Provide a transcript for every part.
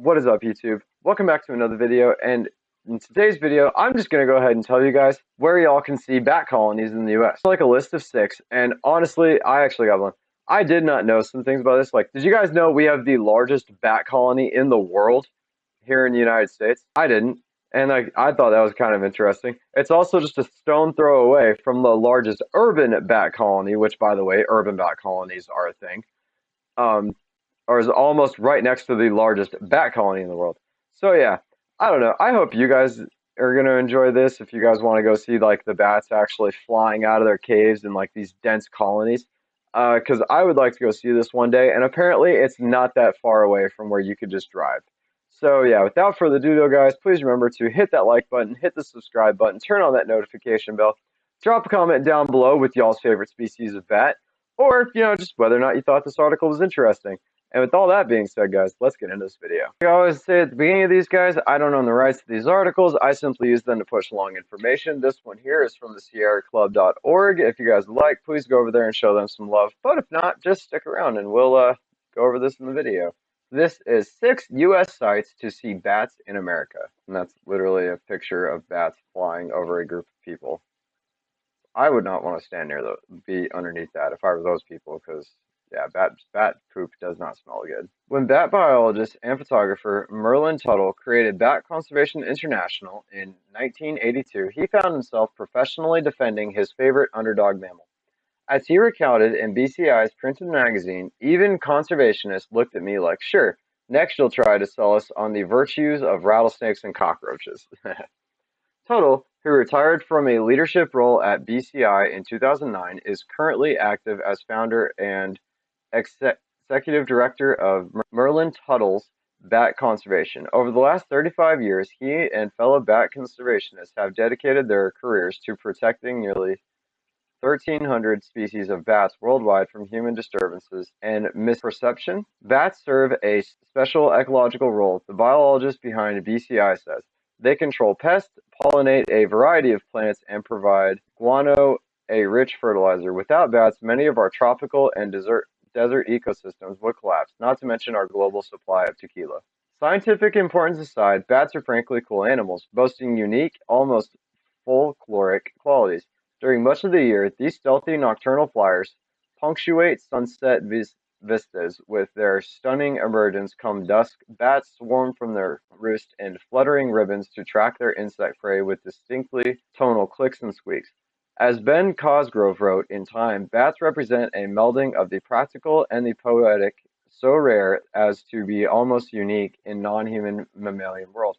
What is up, YouTube? Welcome back to another video, and in today's video, I'm just going to go ahead and tell you guys where y'all can see bat colonies in the US. Like a list of 6, and honestly, I actually got one. I did not know some things about this. Like, did you guys know we have the largest bat colony in the world here in the United States? I didn't, and I thought that was kind of interesting. It's also just a stone throw away from the largest urban bat colony, which, by the way, urban bat colonies are a thing. Um, or is almost right next to the largest bat colony in the world. So yeah, I don't know. I hope you guys are gonna enjoy this. If you guys want to go see like the bats actually flying out of their caves in like these dense colonies, because I would like to go see this one day. And apparently, it's not that far away from where you could just drive. So yeah, without further ado, though, guys, please remember to hit that like button, hit the subscribe button, turn on that notification bell, drop a comment down below with y'all's favorite species of bat, or just whether or not you thought this article was interesting. And with all that being said, guys, let's get into this video. I always say at the beginning of these, guys, I don't own the rights to these articles. I simply use them to push along information. This one here is from the SierraClub.org. If you guys would like, please go over there and show them some love. But if not, just stick around and we'll go over this in the video. This is 6 U.S. sites to see bats in America. And that's literally a picture of bats flying over a group of people. I would not want to stand near be underneath that if I were those people, because yeah, bat poop does not smell good. When bat biologist and photographer Merlin Tuttle created Bat Conservation International in 1982, he found himself professionally defending his favorite underdog mammal. As he recounted in BCI's printed magazine, even conservationists looked at me like, sure, next you'll try to sell us on the virtues of rattlesnakes and cockroaches. Tuttle, who retired from a leadership role at BCI in 2009, is currently active as founder and executive director of Merlin Tuttle's Bat Conservation. Over the last 35 years, he and fellow bat conservationists have dedicated their careers to protecting nearly 1,300 species of bats worldwide from human disturbances and misperception. Bats serve a special ecological role, the biologist behind BCI says. They control pests, pollinate a variety of plants, and provide guano, a rich fertilizer. Without bats, many of our tropical and desert ecosystems would collapse, not to mention our global supply of tequila. Scientific importance aside, bats are frankly cool animals, boasting unique, almost folkloric qualities. During much of the year, these stealthy nocturnal flyers punctuate sunset vistas with their stunning emergence. Come dusk, bats swarm from their roost in fluttering ribbons to track their insect prey with distinctly tonal clicks and squeaks. As Ben Cosgrove wrote in Time, bats represent a melding of the practical and the poetic, so rare as to be almost unique in non-human mammalian world.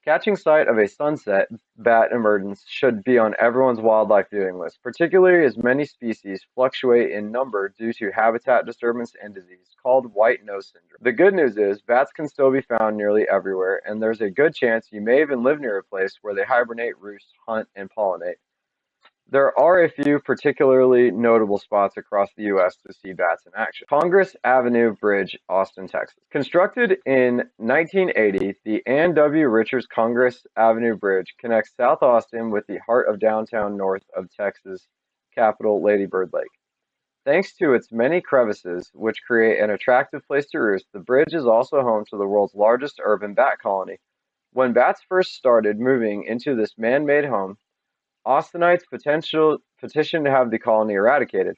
Catching sight of a sunset bat emergence should be on everyone's wildlife viewing list, particularly as many species fluctuate in number due to habitat disturbance and disease called white nose syndrome. The good news is bats can still be found nearly everywhere, and there's a good chance you may even live near a place where they hibernate, roost, hunt, and pollinate. There are a few particularly notable spots across the U.S. to see bats in action. Congress Avenue Bridge, Austin, Texas. Constructed in 1980, the Ann W. Richards Congress Avenue Bridge connects South Austin with the heart of downtown north of Texas capital Lady Bird Lake. Thanks to its many crevices, which create an attractive place to roost, the bridge is also home to the world's largest urban bat colony. When bats first started moving into this man-made home, Austinites petitioned to have the colony eradicated,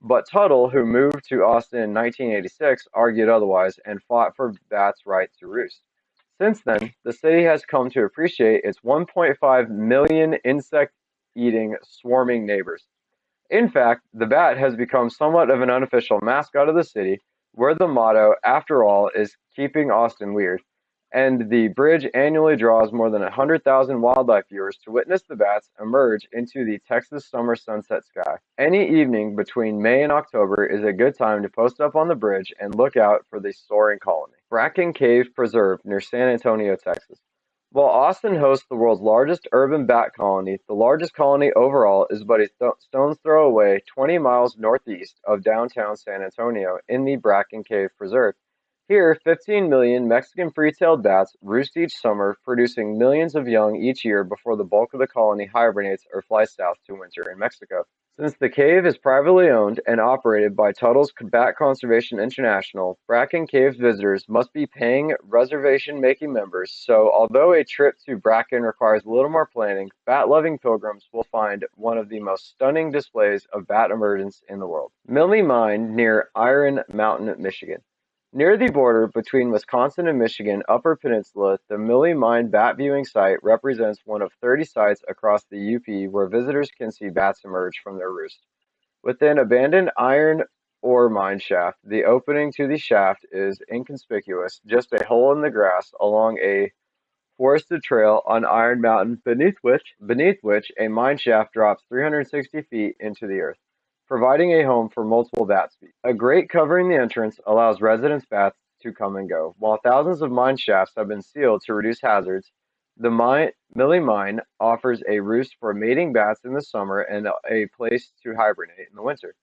but Tuttle, who moved to Austin in 1986, argued otherwise and fought for bats' right to roost. Since then, the city has come to appreciate its 1.5 million insect-eating, swarming neighbors. In fact, the bat has become somewhat of an unofficial mascot of the city, where the motto, after all, is keeping Austin weird. And the bridge annually draws more than 100,000 wildlife viewers to witness the bats emerge into the Texas summer sunset sky. Any evening between May and October is a good time to post up on the bridge and look out for the soaring colony. Bracken Cave Preserve near San Antonio, Texas. While Austin hosts the world's largest urban bat colony, the largest colony overall is but a stone's throw away 20 miles northeast of downtown San Antonio in the Bracken Cave Preserve. Here, 15 million Mexican free-tailed bats roost each summer, producing millions of young each year before the bulk of the colony hibernates or flies south to winter in Mexico. Since the cave is privately owned and operated by Tuttle's Bat Conservation International, Bracken Cave visitors must be paying reservation-making members, so although a trip to Bracken requires a little more planning, bat-loving pilgrims will find one of the most stunning displays of bat emergence in the world. Millie Mine near Iron Mountain, Michigan. Near the border between Wisconsin and Michigan Upper Peninsula, the Millie Mine bat viewing site represents one of 30 sites across the UP where visitors can see bats emerge from their roost. Within abandoned iron ore mine shaft, the opening to the shaft is inconspicuous, just a hole in the grass along a forested trail on Iron Mountain, beneath which a mine shaft drops 360 feet into the earth, providing a home for multiple bat species. A grate covering the entrance allows residents' bats to come and go. While thousands of mine shafts have been sealed to reduce hazards, the Millie Mine offers a roost for mating bats in the summer and a place to hibernate in the winter.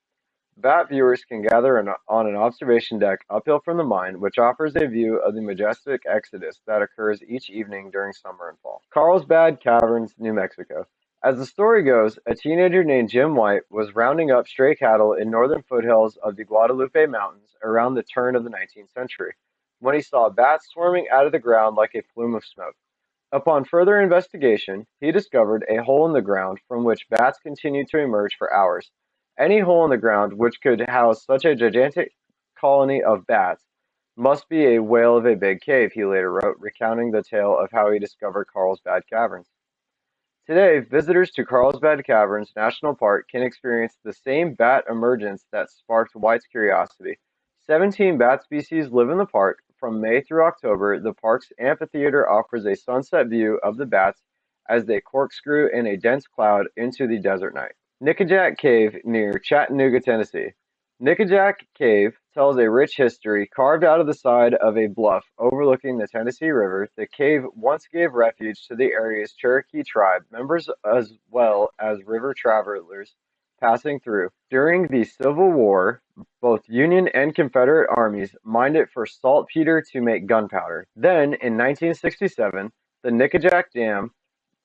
Bat viewers can gather on an observation deck uphill from the mine, which offers a view of the majestic exodus that occurs each evening during summer and fall. Carlsbad Caverns, New Mexico. As the story goes, a teenager named Jim White was rounding up stray cattle in northern foothills of the Guadalupe Mountains around the turn of the 19th century, when he saw bats swarming out of the ground like a plume of smoke. Upon further investigation, he discovered a hole in the ground from which bats continued to emerge for hours. Any hole in the ground which could house such a gigantic colony of bats must be a whale of a big cave, he later wrote, recounting the tale of how he discovered Carlsbad Caverns. Today, visitors to Carlsbad Caverns National Park can experience the same bat emergence that sparked White's curiosity. 17 bat species live in the park. From May through October, the park's amphitheater offers a sunset view of the bats as they corkscrew in a dense cloud into the desert night. Nickajack Cave near Chattanooga, Tennessee. Nickajack Cave tells a rich history. Carved out of the side of a bluff overlooking the Tennessee River, the cave once gave refuge to the area's Cherokee tribe members as well as river travelers passing through. During the Civil War, both Union and Confederate armies mined it for saltpeter to make gunpowder. Then, in 1967, the Nickajack Dam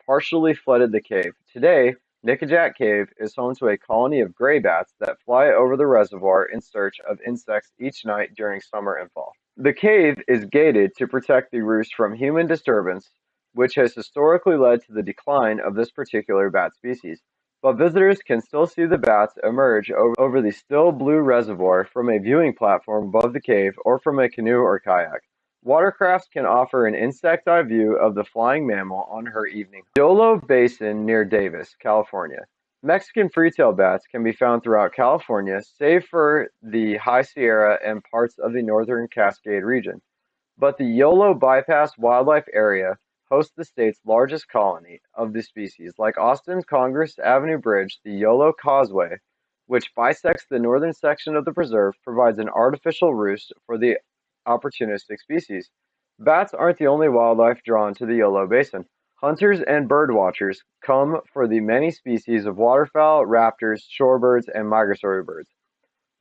partially flooded the cave. Today, Nickajack Cave is home to a colony of gray bats that fly over the reservoir in search of insects each night during summer and fall. The cave is gated to protect the roost from human disturbance, which has historically led to the decline of this particular bat species. But visitors can still see the bats emerge over the still blue reservoir from a viewing platform above the cave or from a canoe or kayak. Watercrafts can offer an insect eye view of the flying mammal on her evening. Yolo Basin near Davis, California. Mexican free-tailed bats can be found throughout California, save for the High Sierra and parts of the northern Cascade region. But the Yolo Bypass Wildlife Area hosts the state's largest colony of the species. Like Austin's Congress Avenue Bridge, the Yolo Causeway, which bisects the northern section of the preserve, provides an artificial roost for the opportunistic species. Bats aren't the only wildlife drawn to the Yolo Basin. Hunters and birdwatchers come for the many species of waterfowl, raptors, shorebirds, and migratory birds.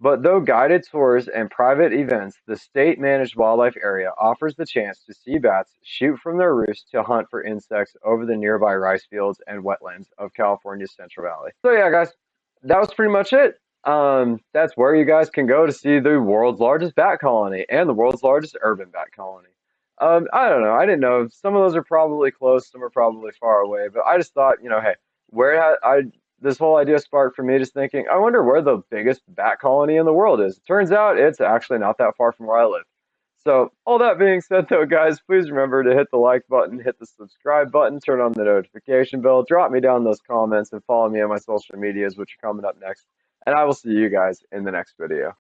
But though guided tours and private events, the state-managed wildlife area offers the chance to see bats shoot from their roosts to hunt for insects over the nearby rice fields and wetlands of California's Central Valley. So yeah, guys, that was pretty much it. That's where you guys can go to see the world's largest bat colony and the world's largest urban bat colony. I don't know. I didn't know. Some of those are probably close, some are probably far away. But I just thought, hey, this whole idea sparked for me just thinking, I wonder where the biggest bat colony in the world is. Turns out it's actually not that far from where I live. So all that being said, though, guys, please remember to hit the like button, hit the subscribe button, turn on the notification bell, drop me down those comments, and follow me on my social medias, which are coming up next. And I will see you guys in the next video.